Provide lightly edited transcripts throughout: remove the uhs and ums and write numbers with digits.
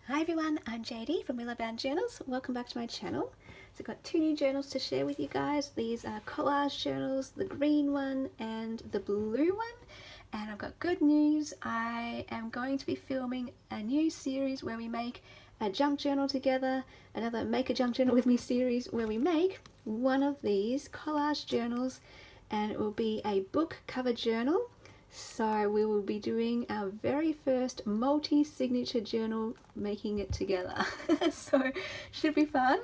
Hi everyone, I'm JD from Willowbound Journals. Welcome back to my channel. So I've got two new journals to share with you guys. These are collage journals, the green one and the blue one. And I've got good news. I am going to be filming a new series where we make a junk journal together, another Make a Junk Journal with Me series where we make one of these collage journals, and it will be a book cover journal. So we will be doing our very first multi-signature journal, making it together. So should be fun.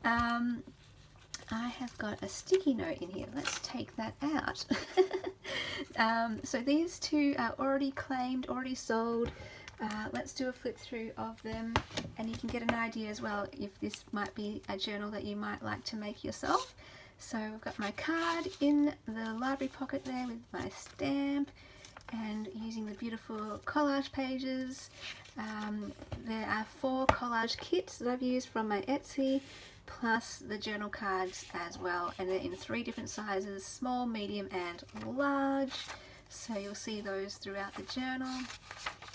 I have got a sticky note in here. Let's take that out. So these two are already claimed, already sold. Let's do a flip through of them, and you can get an idea as well if this might be a journal that you might like to make yourself. So I've got my card in the library pocket there with my stamp, and using the beautiful collage pages. There are 4 collage kits that I've used from my Etsy, plus the journal cards as well, and they're in 3 different sizes: small, medium and large. So you'll see those throughout the journal.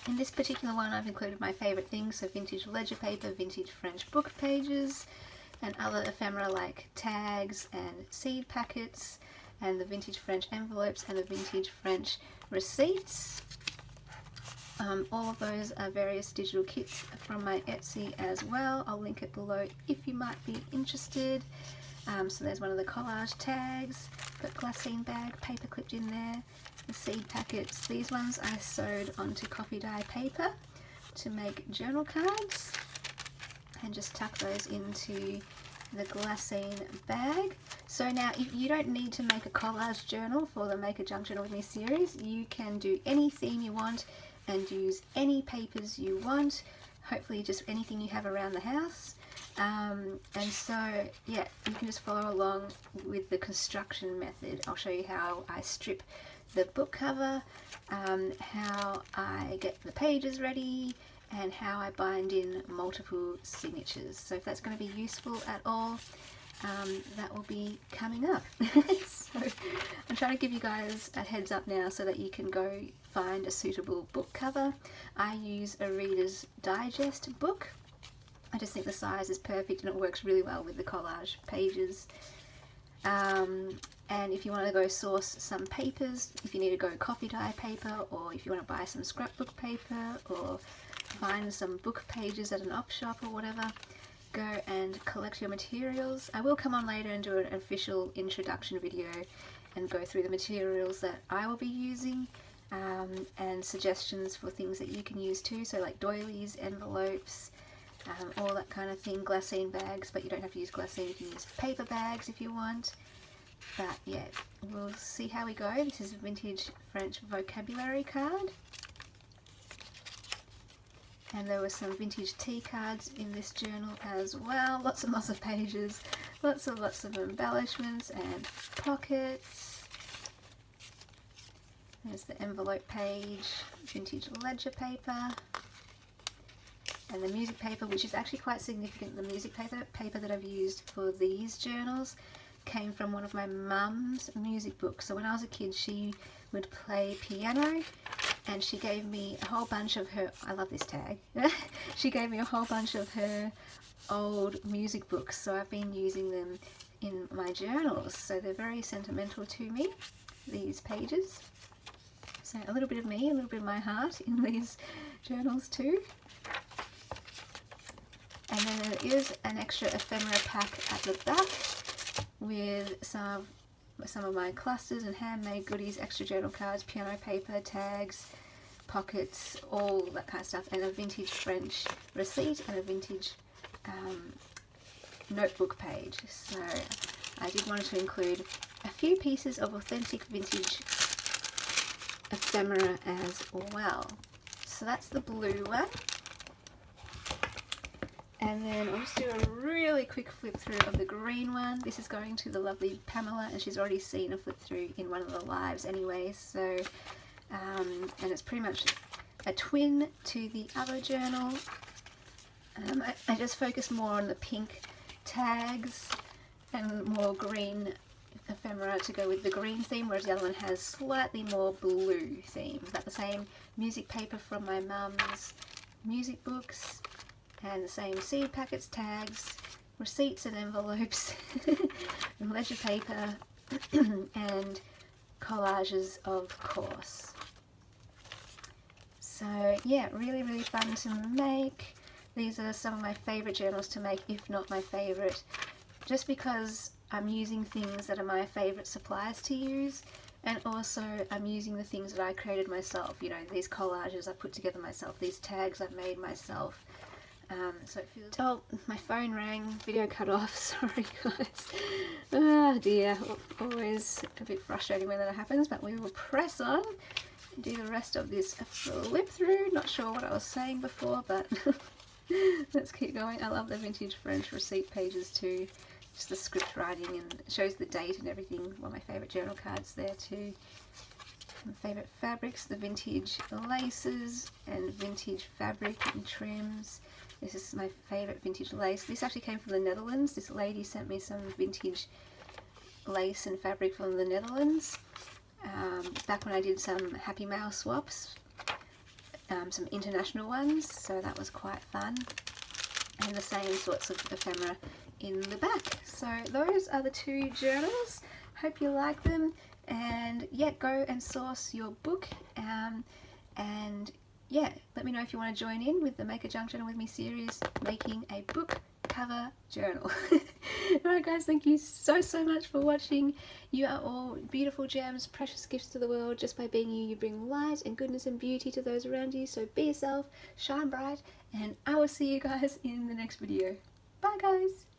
In this particular one I've included my favourite things, so vintage ledger paper, vintage French book pages, and other ephemera like tags and seed packets, and the vintage French envelopes and the vintage French receipts. All of those are various digital kits from my Etsy as well. I'll link it below if you might be interested. So there's one of the collage tags, got glassine bag, paper clipped in there, the seed packets. These ones I sewed onto coffee dye paper to make journal cards, and just tuck those into the glassine bag. So now you don't need to make a collage journal for the Make a Junk Journal with Me series. You can do any theme you want and use any papers you want, hopefully just anything you have around the house. And so yeah, you can just follow along with the construction method. I'll show you how I strip the book cover, how I get the pages ready, and how I bind in multiple signatures. So if that's going to be useful at all, that will be coming up. So I'm trying to give you guys a heads up now so that you can go find a suitable book cover. I use a Reader's Digest book. I just think the size is perfect and it works really well with the collage pages. And if you want to go source some papers, if you need to go coffee dye paper, or if you want to buy some scrapbook paper, or find some book pages at an op shop or whatever, go and collect your materials. I will come on later and do an official introduction video and go through the materials that I will be using, and suggestions for things that you can use too, so like doilies, envelopes, all that kind of thing, glassine bags, but you don't have to use glassine, you can use paper bags if you want. But yeah, we'll see how we go. This is a vintage French vocabulary card. And there were some vintage tea cards in this journal as well. Lots and lots of pages, lots of embellishments and pockets. There's the envelope page, vintage ledger paper, and the music paper, which is actually quite significant. The music paper that I've used for these journals came from one of my mum's music books. So when I was a kid, she would play piano, and she gave me a whole bunch of her, I love this tag, she gave me a whole bunch of her old music books, so I've been using them in my journals. So they're very sentimental to me, these pages. So a little bit of me, a little bit of my heart in these journals too. And then there is an extra ephemera pack at the back with some of my clusters and handmade goodies, extra journal cards, piano paper, tags, pockets, all that kind of stuff, and a vintage French receipt and a vintage notebook page. So I did want to include a few pieces of authentic vintage ephemera as well. So that's the blue one. And then I'll just do a really quick flip through of the green one. This is going to the lovely Pamela, and she's already seen a flip through in one of the lives anyway. So, and it's pretty much a twin to the other journal. I just focused more on the pink tags and more green ephemera to go with the green theme, whereas the other one has slightly more blue theme. Got the same music paper from my mum's music books, and the same seed packets, tags, receipts and envelopes, and ledger paper, and collages, of course. So yeah, really, really fun to make. These are some of my favourite journals to make, if not my favourite, just because I'm using things that are my favourite suppliers to use, and also I'm using the things that I created myself. You know, these collages I put together myself, these tags I've made myself. So it feels... Oh, my phone rang, video cut off, sorry guys. Oh dear, always a bit frustrating when that happens, but we will press on and do the rest of this flip through. Not sure what I was saying before, but let's keep going. I love the vintage French receipt pages too. Just the script writing, and it shows the date and everything. One of my favourite journal cards there too. My favourite fabrics, the vintage laces and vintage fabric and trims. This is my favourite vintage lace. This actually came from the Netherlands. This lady sent me some vintage lace and fabric from the Netherlands. Back when I did some Happy Mail swaps, some international ones, so that was quite fun. And the same sorts of ephemera in the back. So those are the 2 journals. Hope you like them, and yeah, go and source your book, and yeah, let me know if you want to join in with the Make a Junk Journal with Me series, making a book cover journal. Alright guys, thank you so much for watching. You are all beautiful gems, precious gifts to the world. Just by being you, you bring light and goodness and beauty to those around you. So be yourself, shine bright, and I will see you guys in the next video. Bye guys!